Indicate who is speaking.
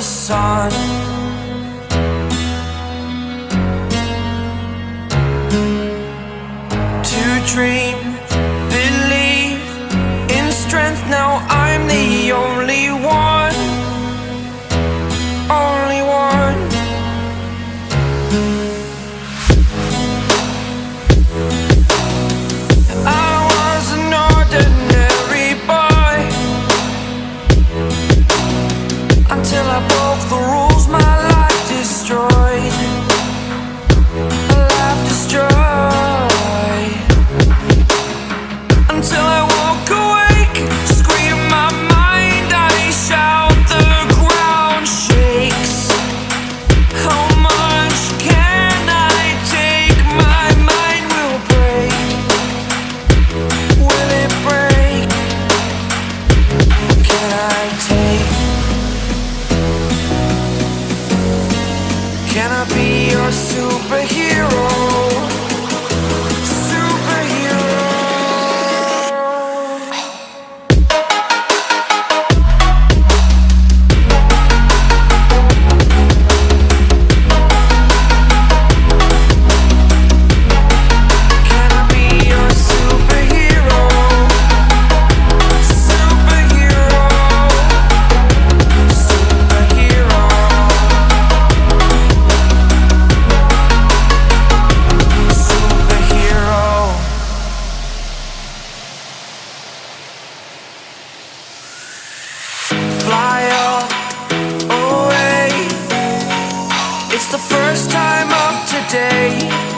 Speaker 1: sun. To dream, believe in strength. Now I'm the only one, only one. I was an ordinary boy until I broke the rules. My life destroyed, a life destroyed. Until I woke awake, scream my mind, I shout, the ground shakes. How much can I take? My mind will break. Will it break? Can I take? Can I be your superhero? Fly away. It's the first time of today.